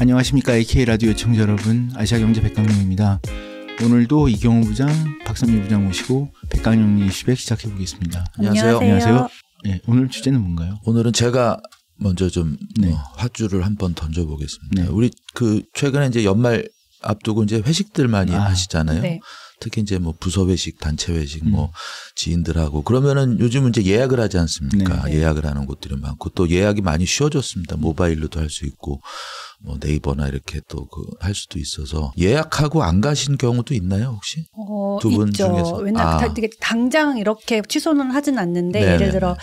안녕하십니까. AK라디오 청자 여러분, 아시아경제 백강용입니다. 오늘도 이경호 부장, 박선미 부장 모시고 백강용 이슈백 시작해 보겠습니다. 안녕하세요. 안녕하세요. 네, 오늘 주제는 뭔가요? 오늘은 제가 먼저 좀 화두를 한번 던져보겠습니다. 네. 우리 최근에 이제 연말 앞두고 이제 회식들 많이 하시잖아요. 네. 특히 이제 뭐 부서 회식, 단체 회식, 뭐 지인들하고 그러면은 요즘은 이제 예약을 하지 않습니까? 네. 예약을 하는 곳들이 많고 또 예약이 많이 쉬워졌습니다. 모바일로도 할 수 있고 뭐 네이버나 이렇게 또 할 수도 있어서 예약하고 안 가신 경우도 있나요 혹시? 두 분 중에서? 왜냐하면 당장 이렇게 취소는 하진 않는데 네네네. 예를 들어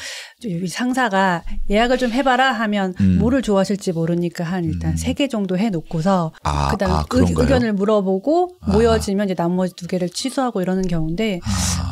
우리 상사가 예약을 좀 해봐라 하면 뭐를 좋아하실지 모르니까 한 일단 3개 정도 해놓고서 그다음에 의견을 물어보고 모여지면 이제 나머지 2개를 취소하고 이러는 경우인데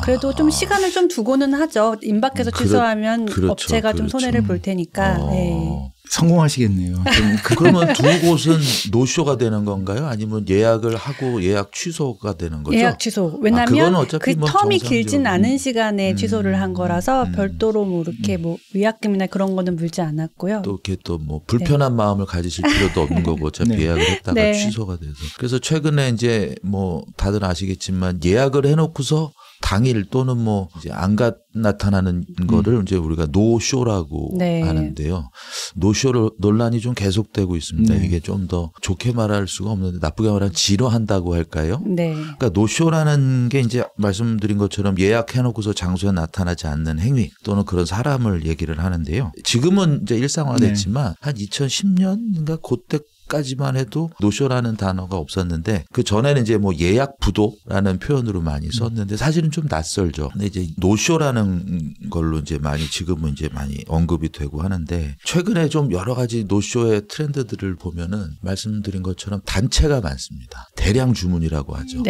그래도 좀 시간을 좀 두고는 하죠. 임박해서 취소하면 업체가 좀 손해를 볼 테니까. 네. 성공하시겠네요. 그러면 두 곳은 노쇼가 되는 건가요? 아니면 예약을 하고 예약 취소가 되는 거죠? 예약 취소. 왜냐하면 그 텀이 길진 않은 시간에 취소를 한 거라서 별도로 뭐 이렇게 뭐 위약금이나 그런 거는 물지 않았고요. 또 이렇게 또 뭐 불편한 마음을 가지실 필요도 없는 거고 어차피 예약을 했다가 취소가 돼서. 그래서 최근에 이제 뭐 다들 아시겠지만 예약을 해놓고서 당일 또는 뭐 이제 안 나타나는 거를 이제 우리가 노쇼라고 하는데요. 노쇼 논란이 좀 계속되고 있습니다. 이게 좀 더 좋게 말할 수가 없는데 나쁘게 말하면 지루한다고 할까요? 그러니까 노쇼라는 게 이제 말씀드린 것처럼 예약해놓고서 장소에 나타나지 않는 행위 또는 그런 사람을 얘기를 하는데요. 지금은 이제 일상화됐지만 한 2010년인가 그때 까지만 해도 노쇼라는 단어가 없었는데 그 전에는 이제 뭐 예약 부도라는 표현으로 많이 썼는데 사실은 좀 낯설죠. 근데 이제 노쇼라는 걸로 이제 지금은 이제 많이 언급이 되고 하는데 최근에 좀 여러 가지 노쇼의 트렌드들을 보면은 말씀드린 것처럼 단체가 많습니다. 대량 주문이라고 하죠.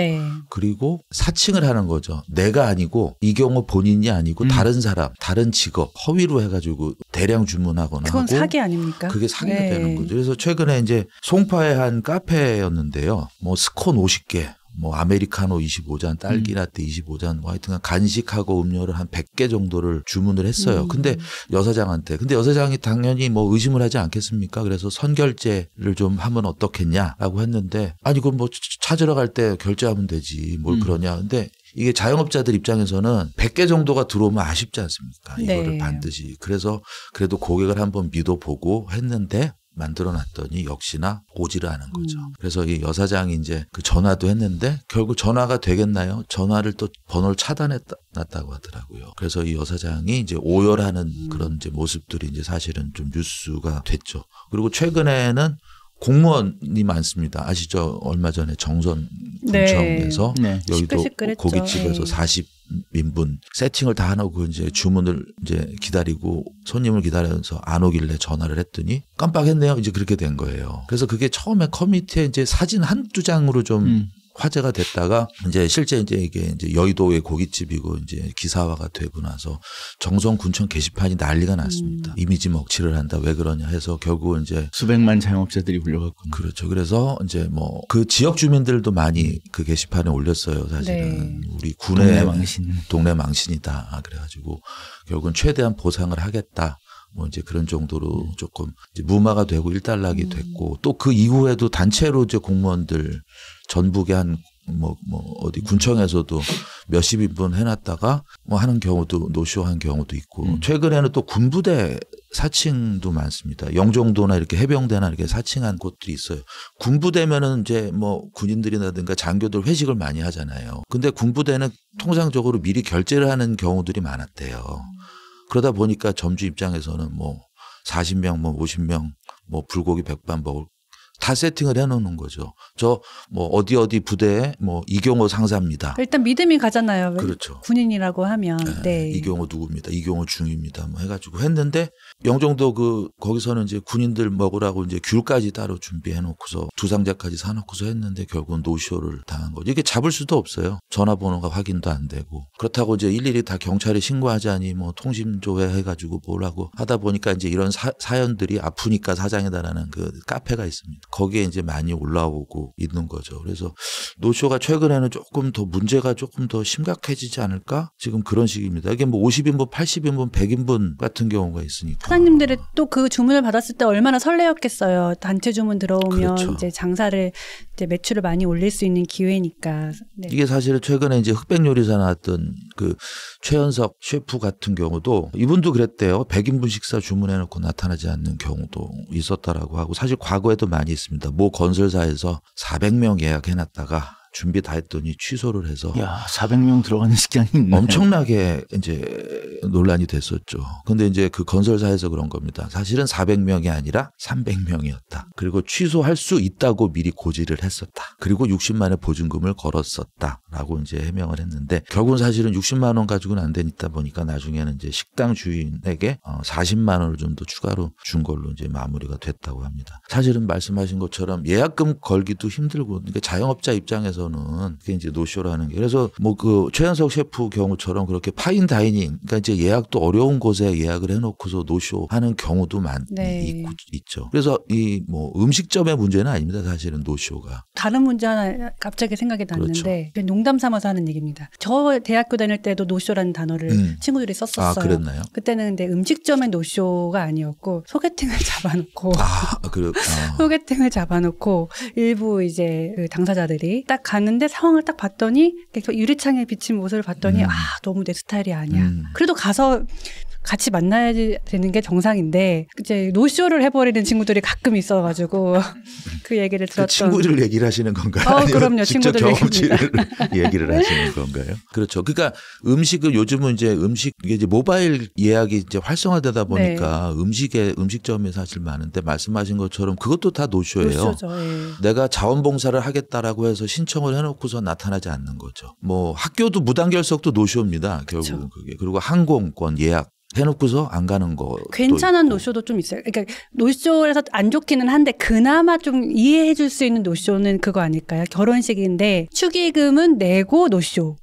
그리고 사칭을 하는 거죠. 내가 아니고 이 경우 본인이 아니고 다른 사람, 다른 직업 허위로 해가지고 대량 주문하거나 그건 하고 사기 아닙니까? 그게 사기가 되는 거죠. 그래서 최근에 이제 송파의 한 카페였는데요. 뭐 스콘 50개, 뭐 아메리카노 25잔, 딸기라떼 25잔, 뭐 하여튼 간식하고 음료를 한 100개 정도를 주문을 했어요. 근데 여사장한테. 근데 여사장이 당연히 뭐 의심을 하지 않겠습니까? 그래서 선결제를 좀 하면 어떻겠냐라고 했는데 아니 그럼 뭐 찾으러 갈 때 결제하면 되지. 뭘 그러냐. 근데 이게 자영업자들 입장에서는 100개 정도가 들어오면 아쉽지 않습니까? 이거를 반드시. 그래서 그래도 고객을 한번 믿어보고 했는데 만들어놨더니 역시나 오지를 않은 거죠. 그래서 이 여사장이 이제 그 전화도 했는데 결국 전화가 되겠나요? 전화를 또 번호를 차단해놨다고 하더라고요. 그래서 이 여사장이 이제 오열하는 그런 이제 모습들이 이제 사실은 좀 뉴스가 됐죠. 그리고 최근에는 공무원이 많습니다. 아시죠? 얼마 전에 정선군청에서 여의도 고깃집에서 40인분 세팅을 다 해놓고 이제 주문을 이제 기다리고 손님을 기다려서 안 오길래 전화를 했더니 깜빡했네요. 이제 그렇게 된 거예요. 그래서 그게 처음에 커뮤니티에 이제 사진 한두 장으로 좀 화제가 됐다가 이제 실제 이제 이게 이제 여의도의 고깃집이고 이제 기사화가 되고 나서 정선군청 게시판이 난리가 났습니다. 이미지 먹칠을 한다. 왜 그러냐 해서 결국은 이제 수백만 자영업자들이 불려갔군요. 그렇죠. 그래서 이제 뭐 그 지역 주민들도 많이 그 게시판에 올렸어요. 사실은 우리 군의 동네 망신이다. 그래가지고 결국은 최대한 보상을 하겠다. 뭐 이제 그런 정도로 조금 이제 무마가 되고 일단락이 됐고 또 그 이후에도 단체로 이제 공무원들 전북의 한 어디 군청에서도 몇십 인분 해놨다가 뭐 하는 경우도 노쇼한 경우도 있고 최근에는 또 군부대 사칭도 많습니다. 영종도나 이렇게 해병대나 이렇게 사칭한 곳들이 있어요. 군부대면은 이제 뭐 군인들이라든가 장교들 회식을 많이 하잖아요. 근데 군부대는 통상적으로 미리 결제를 하는 경우들이 많았대요. 그러다 보니까 점주 입장에서는 뭐 40명, 뭐 50명, 뭐 불고기 백반 먹을 다 세팅을 해놓는 거죠. 저 뭐 어디 부대에 뭐 이경호 상사입니다. 일단 믿음이 가잖아요. 그렇죠. 군인이라고 하면. 이경호 누구입니다. 이경호 중입니다. 뭐 해가지고 했는데 영종도 거기서는 이제 군인들 먹으라고 이제 귤까지 따로 준비해놓고서 두 상자까지 사놓고서 했는데 결국은 노쇼를 당한 거죠. 이게 잡을 수도 없어요. 전화번호가 확인도 안 되고 그렇다고 이제 일일이 다 경찰에 신고하자니 뭐 통신조회 해가지고 뭐라고 하다 보니까 이제 이런 사연들이 아프니까 사장이다라는 그 카페가 있습니다. 거기에 이제 많이 올라오고 있는 거죠. 그래서 노쇼가 최근에는 조금 더 문제가 조금 더 심각해지지 않을까? 지금 그런 식입니다. 이게 뭐 50인분, 80인분, 100인분 같은 경우가 있으니까. 사장님들이 또 그 주문을 받았을 때 얼마나 설레었겠어요. 단체 주문 들어오면 그렇죠. 이제 장사를 이제 매출을 많이 올릴 수 있는 기회니까. 네. 이게 사실은 최근에 이제 흑백 요리사 나왔던 그 최현석 셰프 같은 경우도 이분도 그랬대요. 100인분 식사 주문해놓고 나타나지 않는 경우도 있었다라고 하고 사실 과거에도 많이 있습니다. 모 건설사에서 400명 예약해놨다가 준비 다 했더니 취소를 해서. 야, 400명 들어가는 식당이 있네. 엄청나게 이제 논란이 됐었죠. 근데 이제 그 건설사에서 그런 겁니다. 사실은 400명이 아니라 300명이었다. 그리고 취소할 수 있다고 미리 고지를 했었다. 그리고 60만의 보증금을 걸었었다라고 이제 해명을 했는데 결국은 사실은 60만 원 가지고는 안 되다 보니까 나중에는 이제 식당 주인에게 40만 원을 좀 더 추가로 준 걸로 이제 마무리가 됐다고 합니다. 사실은 말씀하신 것처럼 예약금 걸기도 힘들고 그러니까 자영업자 입장에서 그게 이제 노쇼라는 게 그래서 뭐 그 최현석 셰프 경우처럼 그렇게 파인 다이닝 그러니까 이제 예약도 어려운 곳에 예약을 해놓고서 노쇼 하는 경우도 많이 네. 있죠. 그래서 이 뭐 음식점의 문제는 아닙니다. 사실은 노쇼가. 다른 문제 하나 갑자기 생각이 났는데 그렇죠. 농담 삼아서 하는 얘기입니다. 저 대학교 다닐 때도 노쇼라는 단어를 친구들이 썼었어요. 아, 그랬나요? 그때는 근데 음식점의 노쇼가 아니었고 소개팅을 잡아놓고 소개팅을 잡아놓고 일부 이제 그 당사자들이 딱 갔는데 상황을 딱 봤더니 유리창에 비친 모습을 봤더니 너무 내 스타일이 아니야. 그래도 가서 같이 만나야 되는 게 정상인데 이제 노쇼를 해버리는 친구들이 가끔 있어가지고 그 얘기를 들었던. 그 친구들 얘기를 하시는 건가요? 그럼요. 친구들 경험치를 얘기를 하시는 건가요? 그렇죠. 그러니까 음식은 요즘은 이제 이게 이제 모바일 예약이 이제 활성화되다 보니까 네. 음식점이 사실 많은데 말씀하신 것처럼 그것도 다 노쇼예요. 노쇼죠. 예. 내가 자원봉사를 하겠다라고 해서 신청을 해놓고서 나타나지 않는 거죠. 뭐 학교도 무단결석도 노쇼입니다. 결국은 그렇죠. 그게. 그리고 항공권 예약. 해놓고서 안 가는 거. 괜찮은 노쇼도 좀 있어요. 그러니까 노쇼에서 안 좋기는 한데 그나마 좀 이해해 줄 수 있는 노쇼는 그거 아닐까요? 결혼식인데 축의금은 내고 노쇼.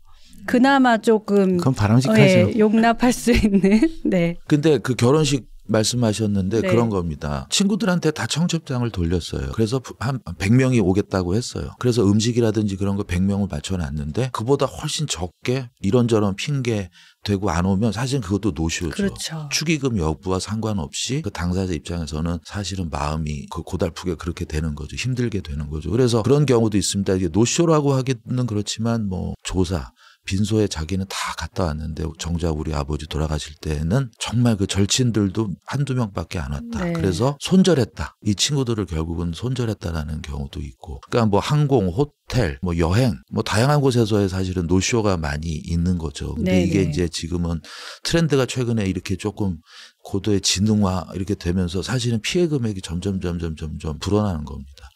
그나마 조금. 그건 바람직하죠. 용납할 수 있는. 네. 근데 그 결혼식 말씀하셨는데 네. 그런 겁니다. 친구들한테 다 청첩장을 돌렸어요. 그래서 한 100명이 오겠다고 했어요. 그래서 음식이라든지 그런 거 100명을 맞춰놨는데 그보다 훨씬 적게 이런저런 핑계 되고 안 오면 사실은 그것도 노쇼죠. 그렇죠. 축의금 여부와 상관없이 그 당사자 입장에서는 사실은 마음이 고달프게 그렇게 되는 거죠. 힘들게 되는 거죠. 그래서 그런 경우도 있습니다. 이게 노쇼라고 하기는 그렇지만 뭐 조사 빈소에 자기는 다 갔다 왔는데 정작 우리 아버지 돌아가실 때는 정말 그 절친들도 한두 명밖에 안 왔다. 네. 그래서 손절했다. 이 친구들을 결국은 손절했다라는 경우도 있고. 그러니까 뭐 항공, 호텔, 뭐 여행, 뭐 다양한 곳에서의 사실은 노쇼가 많이 있는 거죠. 근데 네네. 이게 이제 지금은 트렌드가 최근에 이렇게 조금 고도의 지능화 이렇게 되면서 사실은 피해 금액이 점점 불어나는 겁니다.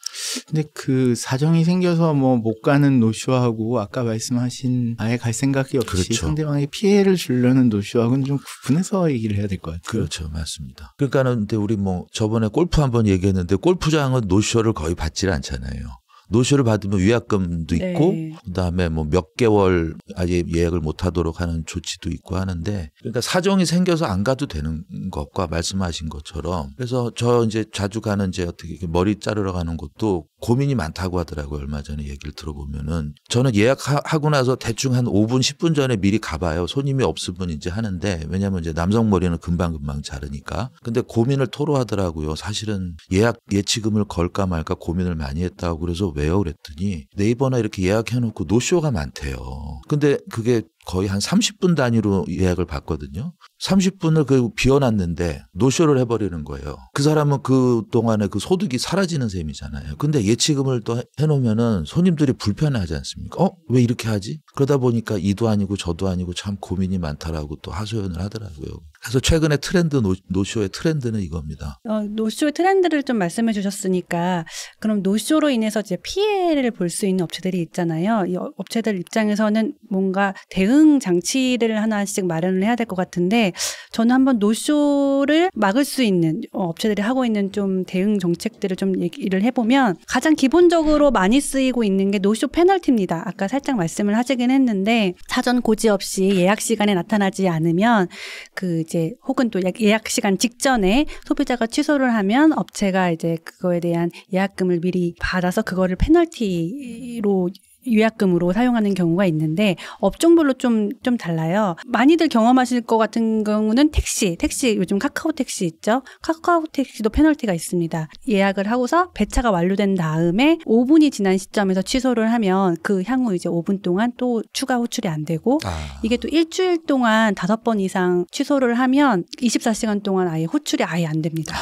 근데 그 사정이 생겨서 뭐 못 가는 노쇼하고 아까 말씀하신 아예 갈 생각이 없이 그렇죠. 상대방에게 피해를 주려는 노쇼하고는 좀 구분해서 얘기를 해야 될 것 같아요. 그렇죠. 맞습니다. 그러니까는 근데 우리 뭐 저번에 골프 한번 얘기했는데 골프장은 노쇼를 거의 받질 않잖아요. 노쇼를 받으면 위약금도 있고 네. 그다음에 뭐 몇 개월 아예 예약을 못 하도록 하는 조치도 있고 하는데 그러니까 사정이 생겨서 안 가도 되는 것과 말씀하신 것처럼 그래서 저 이제 자주 가는 이제 어떻게 머리 자르러 가는 것도 고민이 많다고 하더라고요. 얼마 전에 얘기를 들어보면은 저는 예약하고 나서 대충 한 5분 10분 전에 미리 가봐요. 손님이 없으면 이제 하는데 왜냐하면 이제 남성 머리는 금방 자르니까. 근데 고민을 토로하더라고요. 사실은 예치금을 걸까 말까 고민을 많이 했다고 그래서 왜요? 그랬더니 네이버나 이렇게 예약해놓고 노쇼가 많대요. 근데 그게 거의 한 30분 단위로 예약을 받거든요. 30분을 그 비워놨는데 노쇼를 해버리는 거예요. 그 사람은 그 동안에 그 소득이 사라지는 셈이잖아요. 근데 예치금을 또 해놓으면은 손님들이 불편해하지 않습니까? 왜 이렇게 하지? 그러다 보니까 이도 아니고 저도 아니고 참 고민이 많다라고 또 하소연을 하더라고요. 그래서 최근에 트렌드 노쇼의 트렌드는 이겁니다. 노쇼의 트렌드를 좀 말씀해 주셨으니까 그럼 노쇼로 인해서 이제 피해를 볼 수 있는 업체들이 있잖아요. 이 업체들 입장에서는 뭔가 대응 대응 장치를 하나씩 마련을 해야 될 것 같은데 저는 한번 노쇼를 막을 수 있는 업체들이 하고 있는 좀 대응 정책들을 좀 얘기를 해보면 가장 기본적으로 많이 쓰이고 있는 게 노쇼 페널티입니다. 아까 살짝 말씀을 하시긴 했는데 사전 고지 없이 예약 시간에 나타나지 않으면 그 이제 혹은 또 예약 시간 직전에 소비자가 취소를 하면 업체가 이제 그거에 대한 예약금을 미리 받아서 그거를 페널티로 예약금으로 사용하는 경우가 있는데 업종별로 좀 달라요. 많이들 경험하실 것 같은 경우는 택시 요즘 카카오 택시 있죠. 카카오 택시도 페널티가 있습니다. 예약을 하고서 배차가 완료된 다음에 5분이 지난 시점에서 취소를 하면 그 향후 이제 5분 동안 또 추가 호출이 안 되고 이게 또 일주일 동안 5번 이상 취소를 하면 24시간 동안 아예 호출이 아예 안 됩니다.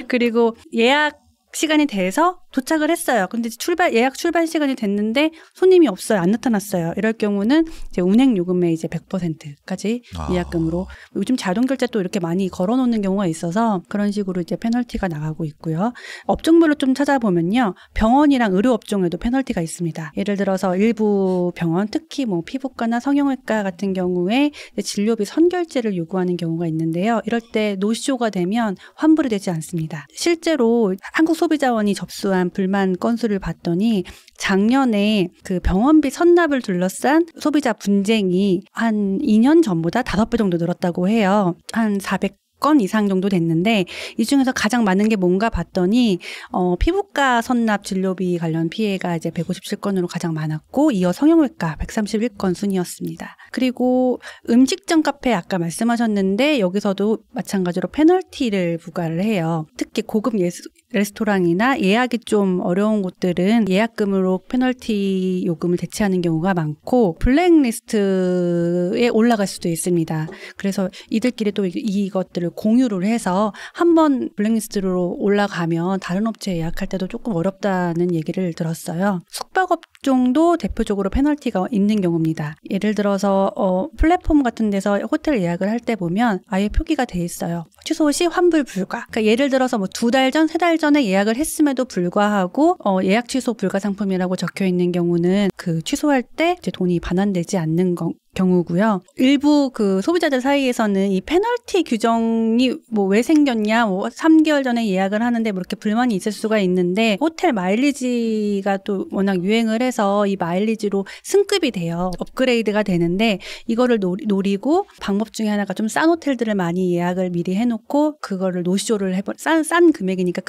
그리고 예약 시간이 돼서 도착을 했어요. 근데 예약 출발 시간이 됐는데 손님이 없어요. 안 나타났어요. 이럴 경우는 이제 운행 요금의 이제 100%까지 예약금으로 요즘 자동 결제 또 이렇게 많이 걸어 놓는 경우가 있어서 그런 식으로 이제 페널티가 나가고 있고요. 업종별로 좀 찾아보면요. 병원이랑 의료 업종에도 페널티가 있습니다. 예를 들어서 일부 병원, 특히 뭐 피부과나 성형외과 같은 경우에 진료비 선결제를 요구하는 경우가 있는데요. 이럴 때 노쇼가 되면 환불이 되지 않습니다. 실제로 한국소비자원이 접수한 불만 건수를 봤더니 작년에 그 병원비 선납을 둘러싼 소비자 분쟁이 한 2년 전보다 5배 정도 늘었다고 해요. 한 400건 이상 정도 됐는데 이 중에서 가장 많은 게 뭔가 봤더니 피부과 선납 진료비 관련 피해가 이제 157건으로 가장 많았고 이어 성형외과 131건 순이었습니다. 그리고 음식점 카페 아까 말씀하셨는데 여기서도 마찬가지로 페널티를 부과를 해요. 특히 고급 레스토랑이나 예약이 좀 어려운 곳들은 예약금으로 페널티 요금을 대체하는 경우가 많고 블랙리스트에 올라갈 수도 있습니다. 그래서 이들끼리 또 이것들을 공유를 해서 한번 블랙리스트로 올라가면 다른 업체에 예약할 때도 조금 어렵다는 얘기를 들었어요. 숙박업종도 대표적으로 페널티가 있는 경우입니다. 예를 들어서 플랫폼 같은 데서 호텔 예약을 할 때 보면 아예 표기가 돼 있어요. 취소 시 환불 불가. 그러니까 예를 들어서 뭐 2달 전, 3달 전에 예약을 했음에도 불구하고 예약 취소 불가 상품이라고 적혀 있는 경우는 그 취소할 때 이제 돈이 반환되지 않는 경우고요. 일부 그 소비자들 사이에서는 이 페널티 규정이 뭐 왜 생겼냐, 뭐 3개월 전에 예약을 하는데 뭐 이렇게 불만이 있을 수가 있는데 호텔 마일리지가 또 워낙 유행을 해서 이 마일리지로 승급이 돼요. 업그레이드가 되는데 이거를 노리고 방법 중에 하나가 좀 싼 호텔들을 많이 예약을 미리 해놓고 그거를 노쇼를 싼 금액이니까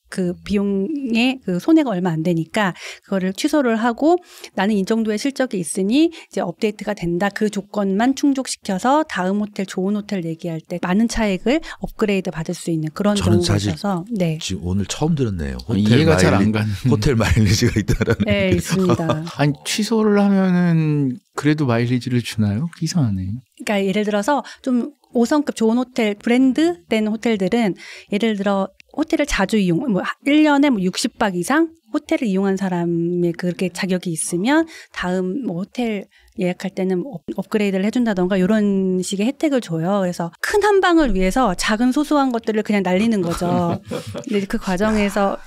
그 비용에 그 손해가 얼마 안 되니까 그거를 취소를 하고 나는 이 정도의 실적이 있으니 이제 업데이트가 된다. 그 조건만 충족시켜서 다음 호텔 좋은 호텔 얘기할 때 많은 차액을 업그레이드 받을 수 있는 그런 경우가 있어서 네. 지금 오늘 처음 들었네요. 이해가 잘 안 가는 호텔 마일리지가 있다라는 네, 게. 있습니다. 아니 취소를 하면은 그래도 마일리지를 주나요? 이상하네. 그러니까 예를 들어서 좀 5성급 좋은 호텔 브랜드된 호텔들은 예를 들어 호텔을 자주 뭐 1년에 뭐 60박 이상 호텔을 이용한 사람의 그렇게 자격이 있으면 다음 뭐 호텔 예약할 때는 업그레이드를 해준다던가 이런 식의 혜택을 줘요. 그래서 큰 한 방을 위해서 작은 소소한 것들을 그냥 날리는 거죠. 근데 그 과정에서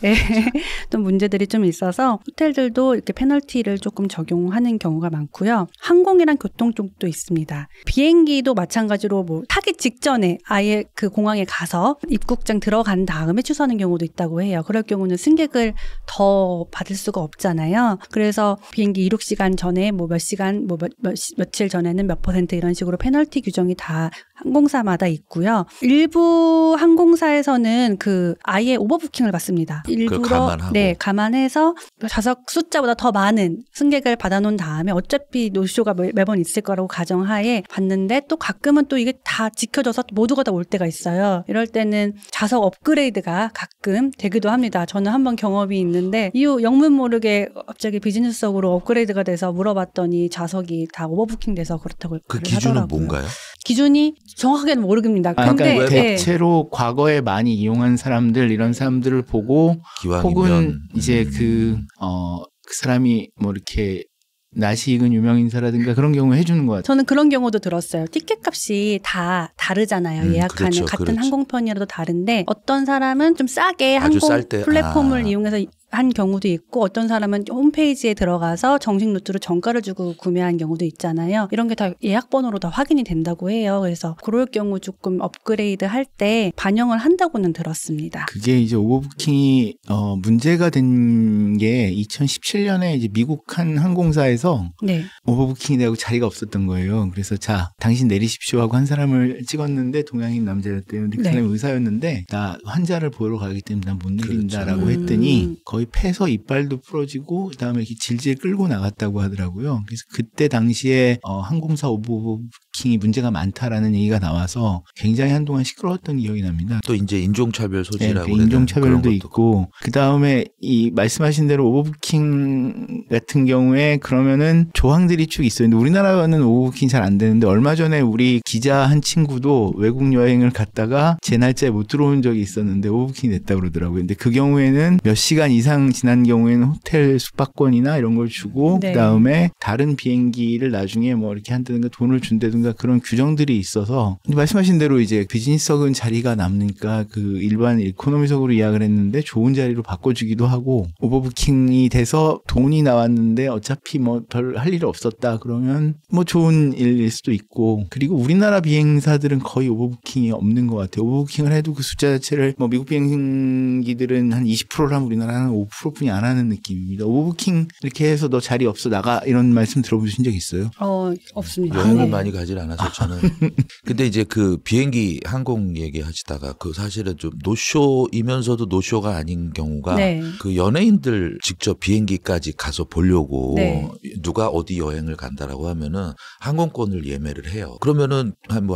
또 문제들이 좀 있어서 호텔들도 이렇게 페널티를 조금 적용하는 경우가 많고요. 항공이랑 교통 쪽도 있습니다. 비행기도 마찬가지로 뭐 타기 직전에 아예 그 공항에 가서 입국장 들어간 다음에 취소하는 경우도 있다고 해요. 그럴 경우는 승객을 더 받을 수가 없잖아요. 그래서 비행기 이륙 시간 전에 뭐 몇 시간 뭐 며칠 전에는 몇 % 이런 식으로 페널티 규정이 다 항공사마다 있고요. 일부 항공사에서는 그 아예 오버부킹을 받습니다. 일부러 감안해서 좌석 숫자보다 더 많은 승객을 받아놓은 다음에 어차피 노쇼가 매번 있을 거라고 가정하에 받는데 또 가끔은 또 이게 다 지켜져서 모두가 다 올 때가 있어요. 이럴 때는 좌석 업그레이드가 가끔 되기도 합니다. 저는 한번 경험이 있는데 이후 영문 모르게 갑자기 비즈니스석으로 업그레이드가 돼서 물어봤더니 좌석이 다 오버부킹돼서 그렇다고 그 기준은 하더라고요. 뭔가요? 기준이 정확하게는 모르겠습니다. 그러니까 대체로 과거에 많이 이용한 사람들 이런 사람들을 보고 혹은 이제 그 사람이 뭐 이렇게 낯이 익은 유명 인사라든가 그런 경우 해주는 것 같아요. 저는 그런 경우도 들었어요. 티켓값이 다 다르잖아요. 예약하는 그렇죠, 같은 그렇죠. 항공편이라도 다른데 어떤 사람은 좀 싸게 항공 플랫폼을 이용해서 한 경우도 있고 어떤 사람은 홈페이지에 들어가서 정식 노트로 정가를 주고 구매한 경우도 있잖아요. 이런 게 다 예약 번호로 다 확인이 된다고 해요. 그래서 그럴 경우 조금 업그레이드 할 때 반영을 한다고는 들었습니다. 그게 이제 오버부킹이 문제가 된 게 2017년에 이제 미국 한 항공사에서 네. 오버부킹이 되고 자리가 없었던 거예요. 그래서 자, 당신 내리십시오 하고 한 사람을 찍었는데 동양인 남자였대요. 그 사람이 의사였는데 나 환자를 보러 가기 때문에 난 못 내린다라고 그렇죠. 했더니 거의 패서 이빨도 부러지고 그다음에 이렇게 질질 끌고 나갔다고 하더라고요. 그래서 그때 당시에 항공사 오버부킹이 문제가 많다라는 얘기가 나와서 굉장히 한동안 시끄러웠던 기억이 납니다. 또 이제 인종차별 소지라고 네, 인종차별도 있고 그다음에 이 말씀하신 대로 오버부킹 같은 경우에 그러면은 조항들이 쭉 있어요. 근데 우리나라는 오버부킹 잘 안 되는데 얼마 전에 우리 기자 한 친구도 외국 여행을 갔다가 제 날짜에 못 들어온 적이 있었는데 오버부킹이 됐다고 그러더라고요. 근데 그 경우에는 몇 시간 이상 지난 경우에는 호텔 숙박권이나 이런 걸 주고 네. 그다음에 다른 비행기를 나중에 뭐 이렇게 한다든가 돈을 준다든가 그런 규정들이 있어서 말씀하신 대로 이제 비즈니스석은 자리가 남으니까 그 일반 이코노미석으로 예약을 했는데 좋은 자리로 바꿔주기도 하고 오버부킹이 돼서 돈이 나왔는데 어차피 뭐 별 할 일이 없었다 그러면 뭐 좋은 일일 수도 있고 그리고 우리나라 비행사들은 거의 오버부킹이 없는 것 같아요. 오버부킹을 해도 그 숫자 자체를 뭐 미국 비행기들은 한 20%라면 우리나라는 5%뿐이 안 하는 느낌입니다. 오버부킹 이렇게 해서 너 자리 없어 나가 이런 말씀 들어보신 적 있어요? 없습니다. 여행을 네. 많이 가질 않아서 저는. 근데 이제 그 비행기 항공 얘기하시다가 그 사실은 좀 노쇼이면서도 노쇼가 아닌 경우가 네. 그 연예인들 직접 비행기까지 가서 보려고 네. 누가 어디 여행을 간다라고 하면은 항공권을 예매를 해요. 그러면은 한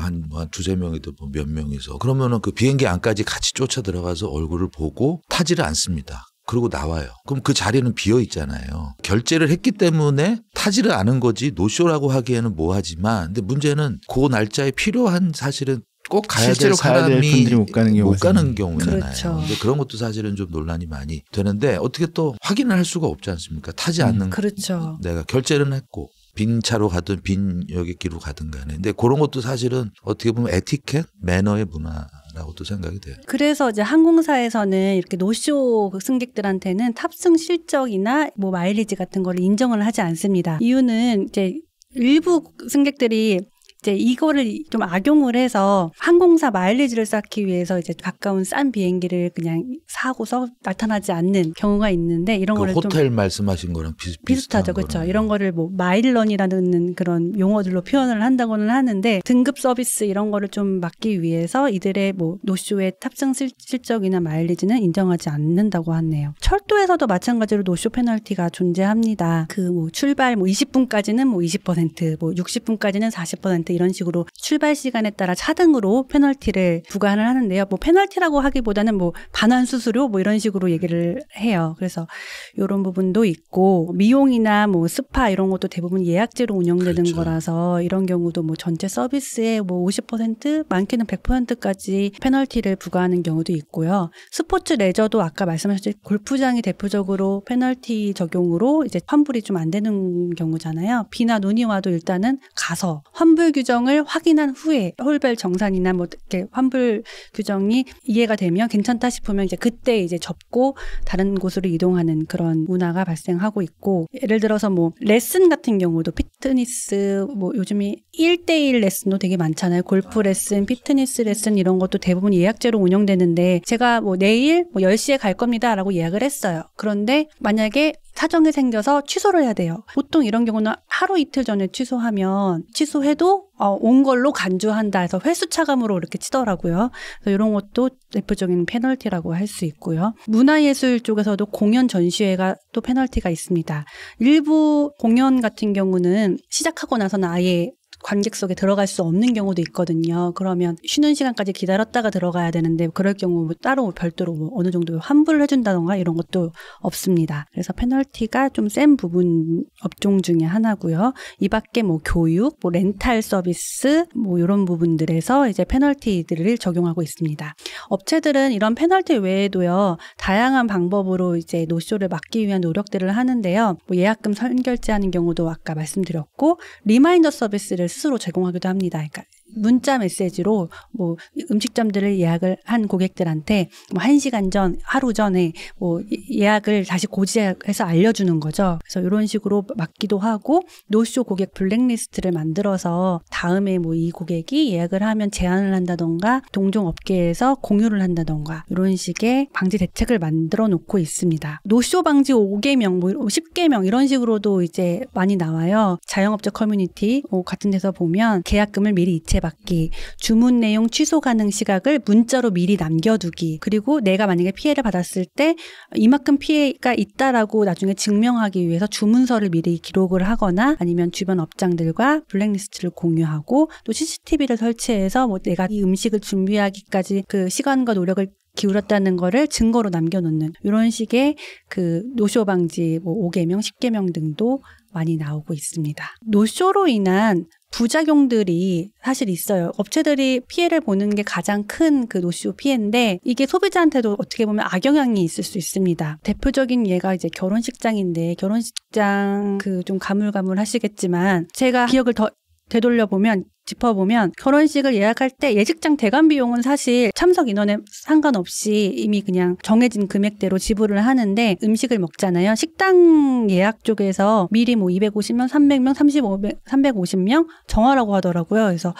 두세 명이든 뭐 몇 명이서 그러면은 그 비행기 안까지 같이 쫓아 들어가서 얼굴을 보고 타지를 않습니다. 그러고 나와요. 그럼 그 자리는 비어 있잖아요. 결제를 했기 때문에 타지를 않은 거지 노쇼라고 하기에는 뭐하지만 근데 문제는 그 날짜에 필요한 사실은 꼭 가야 될 사람이 분들이 못 가는 경우잖아요. 그렇죠. 근데 그런 것도 사실은 좀 논란이 많이 되는데 어떻게 또 확인을 할 수가 없지 않습니까? 타지 않는 그렇죠. 내가 결제는 했고 빈 차로 가든 빈 여객기로 가든 간에. 근데 그런 것도 사실은 어떻게 보면 에티켓, 매너의 문화라고도 생각이 돼요. 그래서 이제 항공사에서는 이렇게 노쇼 승객들한테는 탑승 실적이나 뭐 마일리지 같은 걸 인정을 하지 않습니다. 이유는 이제 일부 승객들이 이제 이거를 좀 악용을 해서 항공사 마일리지를 쌓기 위해서 이제 가까운 싼 비행기를 그냥 사고서 나타나지 않는 경우가 있는데 이런 그 거를 호텔 좀 말씀하신 거랑 비슷하죠, 그렇죠. 이런 거를 뭐 마일런이라는 그런 용어들로 표현을 한다고는 하는데 등급 서비스 이런 거를 좀 막기 위해서 이들의 뭐 노쇼의 탑승 실적이나 마일리지는 인정하지 않는다고 하네요. 철도에서도 마찬가지로 노쇼 페널티가 존재합니다. 그 뭐 출발 뭐 20분까지는 뭐 20%, 뭐 60분까지는 40% 이런 식으로 출발 시간에 따라 차등으로 페널티를 부과를 하는데요. 뭐 페널티라고 하기보다는 뭐 반환 수수료 뭐 이런 식으로 얘기를 해요. 그래서 이런 부분도 있고 미용이나 뭐 스파 이런 것도 대부분 예약제로 운영되는 그렇죠. 거라서 이런 경우도 뭐 전체 서비스에 뭐 50% 많게는 100%까지 페널티를 부과하는 경우도 있고요. 스포츠 레저도 아까 말씀하셨듯이 골프장이 대표적으로 페널티 적용으로 이제 환불이 좀 안 되는 경우잖아요. 비나 눈이 와도 일단은 가서 환불 규정을 확인한 후에 홀별 정산이나 뭐 이렇게 환불 규정이 이해가 되면 괜찮다 싶으면 이제 그때 이제 접고 다른 곳으로 이동하는 그런 문화가 발생하고 있고 예를 들어서 뭐 레슨 같은 경우도 피트니스 뭐 요즘에 1대1 레슨도 되게 많잖아요. 골프 레슨, 피트니스 레슨 이런 것도 대부분 예약제로 운영되는데 제가 뭐 내일 뭐 10시에 갈 겁니다라고 예약을 했어요. 그런데 만약에 사정이 생겨서 취소를 해야 돼요. 보통 이런 경우는 하루 이틀 전에 취소하면 취소해도 온 걸로 간주한다 해서 회수 차감으로 이렇게 치더라고요. 그래서 이런 것도 대표적인 페널티라고 할 수 있고요. 문화예술 쪽에서도 공연 전시회가 또 페널티가 있습니다. 일부 공연 같은 경우는 시작하고 나서는 아예 관객석에 들어갈 수 없는 경우도 있거든요. 그러면 쉬는 시간까지 기다렸다가 들어가야 되는데 그럴 경우 뭐 따로 별도로 뭐 어느 정도 환불을 해준다던가 이런 것도 없습니다. 그래서 페널티가 좀 센 부분 업종 중에 하나고요. 이 밖에 뭐 교육, 뭐 렌탈 서비스 뭐 이런 부분들에서 이제 페널티들을 적용하고 있습니다. 업체들은 이런 페널티 외에도요. 다양한 방법으로 이제 노쇼를 막기 위한 노력들을 하는데요. 뭐 예약금 선결제하는 경우도 아까 말씀드렸고 리마인더 서비스를 스스로 제공하기도 합니다. 그러니까 문자 메시지로 뭐 음식점들을 예약을 한 고객들한테 뭐 1시간 전, 하루 전에 뭐 예약을 다시 고지해서 알려주는 거죠. 그래서 이런 식으로 막기도 하고 노쇼 고객 블랙리스트를 만들어서 다음에 뭐 이 고객이 예약을 하면 제한을 한다던가 동종 업계에서 공유를 한다던가 이런 식의 방지 대책을 만들어 놓고 있습니다. 노쇼 방지 5개명, 뭐 10개명 이런 식으로도 이제 많이 나와요. 자영업자 커뮤니티 같은 데서 보면 계약금을 미리 이체받기, 주문 내용 취소 가능 시각을 문자로 미리 남겨두기, 그리고 내가 만약에 피해를 받았을 때 이만큼 피해가 있다라고 나중에 증명하기 위해서 주문서를 미리 기록을 하거나 아니면 주변 업장들과 블랙리스트를 공유하고 또 CCTV를 설치해서 뭐 내가 이 음식을 준비하기까지 그 시간과 노력을 기울였다는 거를 증거로 남겨놓는 이런 식의 그 노쇼 방지 뭐 5개명, 10개명 등도 많이 나오고 있습니다. 노쇼로 인한 부작용들이 사실 있어요. 업체들이 피해를 보는 게 가장 큰 그 노쇼 피해인데 이게 소비자한테도 어떻게 보면 악영향이 있을 수 있습니다. 대표적인 예가 이제 결혼식장인데 결혼식장 그 좀 가물가물하시겠지만 제가 기억을 더 되돌려보면 짚어보면 결혼식을 예약할 때 예식장 대관 비용은 사실 참석 인원에 상관없이 이미 그냥 정해진 금액대로 지불을 하는데 음식을 먹잖아요. 식당 예약 쪽에서 미리 뭐 250명, 300명, 350명 정하라고 하더라고요. 그래서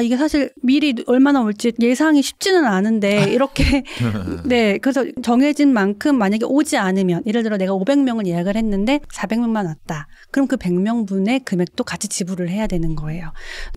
이게 사실 미리 얼마나 올지 예상이 쉽지는 않은데 이렇게 네, 그래서 정해진 만큼 만약에 오지 않으면 예를 들어 내가 500명을 예약을 했는데 400명만 왔다. 그럼 그 100명분의 금액도 같이 지불을 해야 되는 거예요.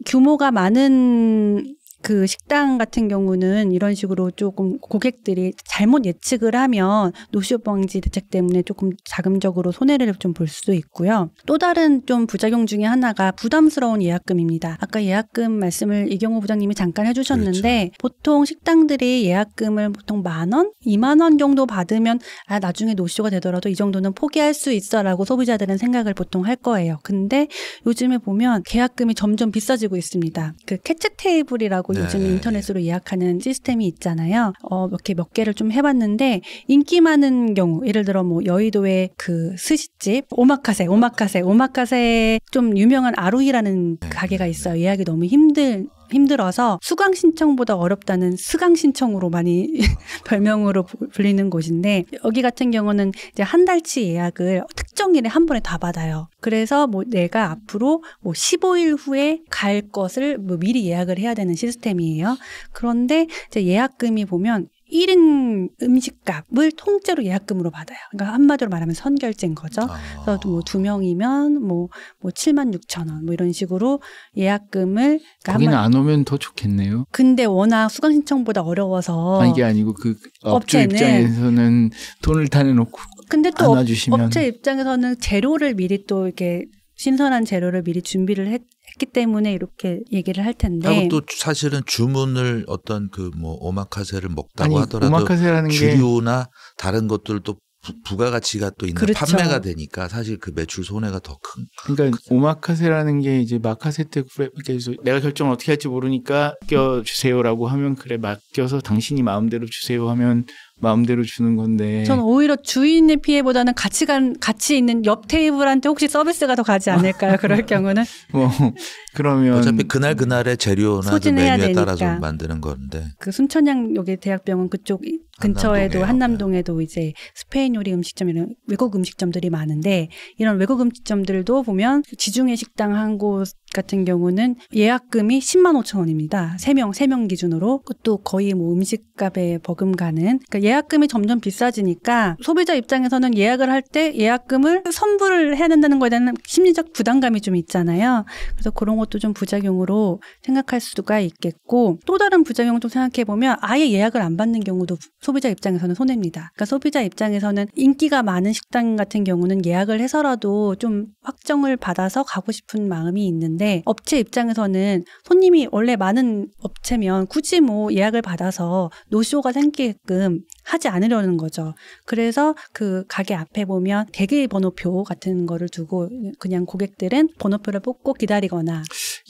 규모가 많은 그 식당 같은 경우는 이런 식으로 조금 고객들이 잘못 예측을 하면 노쇼 방지 대책 때문에 조금 자금적으로 손해를 좀 볼 수도 있고요. 또 다른 좀 부작용 중에 하나가 부담스러운 예약금입니다. 아까 예약금 말씀을 이경호 부장님이 잠깐 해주셨는데 그렇죠. 보통 식당들이 예약금을 보통 10,000원, 20,000원 정도 받으면 나중에 노쇼가 되더라도 이 정도는 포기할 수 있어라고 소비자들은 생각을 보통 할 거예요. 근데 요즘에 보면 계약금이 점점 비싸지고 있습니다. 그 캐치 테이블이라고 요즘 인터넷으로 예약하는 시스템이 있잖아요. 몇 개를 좀 해봤는데 인기 많은 경우 예를 들어 뭐 여의도의 그 스시집 오마카세 좀 유명한 아루이라는 가게가 있어요. 예약이 너무 힘들어서 수강 신청보다 어렵다는 스강 신청으로 많이 별명으로 불리는 곳인데 여기 같은 경우는 이제 한 달치 예약을 특정일에 한 번에 다 받아요. 그래서 뭐 내가 앞으로 뭐 15일 후에 갈 것을 뭐 미리 예약을 해야 되는 시스템이에요. 그런데 이제 예약금이 보면 1인 음식값을 통째로 예약금으로 받아요. 그러니까 한마디로 말하면 선결제인 거죠. 그래서 뭐 2명이면 뭐 76,000원 뭐 이런 식으로 예약금을 그러니까 거기는 안 오면 더 좋겠네요. 근데 워낙 수강 신청보다 어려워서 이게 아니고 그 업체 입장에서는 돈을 다 내놓고 근데 또 안 와주시면 업체 입장에서는 재료를 미리 또 이렇게 신선한 재료를 미리 준비를 했기 때문에 이렇게 얘기를 할 텐데. 하고 또 사실은 주문을 어떤 그 뭐 오마카세를 먹다고 하더라도 오마카세라는 주류나 다른 것들도 부가가치가 또 있는 그렇죠. 판매가 되니까 사실 그 매출 손해가 더 큰. 그러니까 오마카세라는 게 이제 마카세 때 내가 결정을 어떻게 할지 모르니까 맡겨주세요라고 하면 그래 맡겨서 당신이 마음대로 주세요 하면 마음대로 주는 건데. 저는 오히려 주인의 피해보다는 같이 있는 옆 테이블한테 혹시 서비스가 더 가지 않을까요? 그럴 경우는. 뭐 그러면 어차피 그날의 재료나 그 메뉴에 따라서 만드는 건데. 그 순천향 여기 대학병원 그쪽 근처에도 한남동에도 이제 스페인 요리 음식점 이런 외국 음식점들이 많은데 이런 외국 음식점들도 보면 지중해 식당 한 곳 같은 경우는 예약금이 105,000원입니다. 3명 기준으로. 그것도 거의 뭐 음식값에 버금가는. 그러니까 예약금이 점점 비싸지니까 소비자 입장에서는 예약을 할 때 예약금을 선불을 해야 된다는 거에 대한 심리적 부담감이 좀 있잖아요. 그래서 그런 것도 좀 부작용으로 생각할 수가 있겠고 또 다른 부작용을 좀 생각해보면 아예 예약을 안 받는 경우도 소비자 입장에서는 손해입니다. 그러니까 소비자 입장에서는 인기가 많은 식당 같은 경우는 예약을 해서라도 좀 확정을 받아서 가고 싶은 마음이 있는데 업체 입장에서는 손님이 원래 많은 업체면 굳이 뭐 예약을 받아서 노쇼가 생기게끔 하지 않으려는 거죠. 그래서 그 가게 앞에 보면 대기 번호표 같은 거를 두고 그냥 고객들은 번호표를 뽑고 기다리거나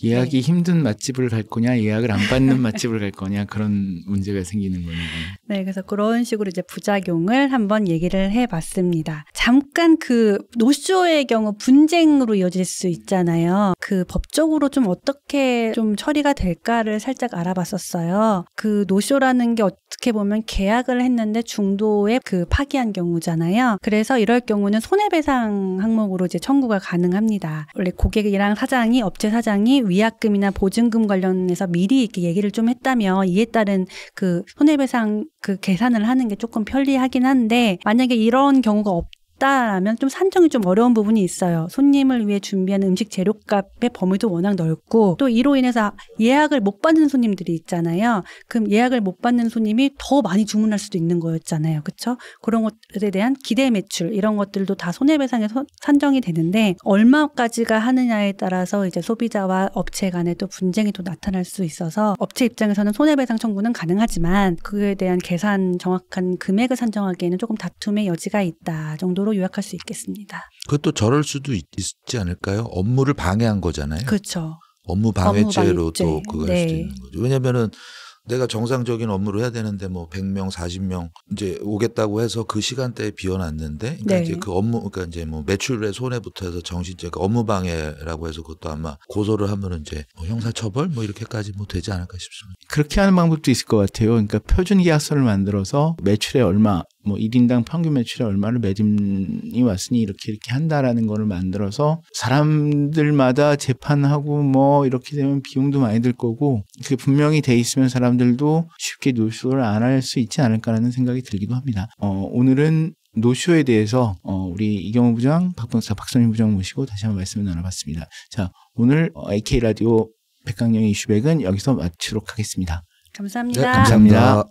예약이 네. 힘든 맛집을 갈 거냐 예약을 안 받는 맛집을 갈 거냐 그런 문제가 생기는 거네요. 네, 그래서 그런 식으로 이제 부작용을 한번 얘기를 해봤습니다. 잠깐 그 노쇼의 경우 분쟁으로 이어질 수 있잖아요. 그 법적으로 좀 어떻게 좀 처리가 될까를 살짝 알아봤었어요. 그 노쇼라는 게 어떻게 보면 계약을 했는데 중도에 그 파기한 경우잖아요. 그래서 이럴 경우는 손해배상 항목으로 이제 청구가 가능합니다. 원래 고객이랑 사장이 업체 사장이 위약금이나 보증금 관련해서 미리 이렇게 얘기를 좀 했다면 이에 따른 그 손해배상 그 계산을 하는 게 조금 편리하긴 한데 만약에 이런 경우가 없다라면 좀 산정이 좀 어려운 부분이 있어요. 손님을 위해 준비하는 음식 재료값의 범위도 워낙 넓고 또 이로 인해서 예약을 못 받는 손님들이 있잖아요. 그럼 예약을 못 받는 손님이 더 많이 주문할 수도 있는 거였잖아요. 그렇죠? 그런 것들에 대한 기대 매출 이런 것들도 다 손해배상에 산정이 되는데 얼마까지가 하느냐에 따라서 이제 소비자와 업체 간에 또 분쟁이 또 나타날 수 있어서 업체 입장에서는 손해배상 청구는 가능하지만 그에 대한 계산 정확한 금액을 산정하기에는 조금 다툼의 여지가 있다 정도로 요약할 수 있겠습니다. 그것도 저럴 수도 있지 않을까요? 업무를 방해한 거잖아요. 그렇죠. 업무 방해죄로 방해죄. 또 그거 할 수도 있는 거죠. 왜냐면은 내가 정상적인 업무를 해야 되는데 뭐 100명, 40명 이제 오겠다고 해서 그 시간대에 비워놨는데 그러니까 네. 이제 그 업무 그러니까 이제 뭐 매출의 손해부터 해서 정신적 업무 방해라고 해서 그것도 아마 고소를 하면은 이제 뭐 형사처벌 뭐 이렇게까지 뭐 되지 않을까 싶습니다. 그렇게 하는 방법도 있을 것 같아요. 그러니까 표준 계약서를 만들어서 매출에 얼마 뭐 1인당 평균 매출에 얼마를 매진이 왔으니 이렇게 한다라는 거를 만들어서 사람들마다 재판하고 뭐 이렇게 되면 비용도 많이 들 거고 그게 분명히 돼 있으면 사람들도 쉽게 노쇼를 안 할 수 있지 않을까라는 생각이 들기도 합니다. 오늘은 노쇼에 대해서 우리 이경호 부장, 박선희 부장 모시고 다시 한번 말씀을 나눠봤습니다. 자, 오늘 AK 라디오 백강령의 이슈백은 여기서 마치도록 하겠습니다. 감사합니다. 네, 감사합니다.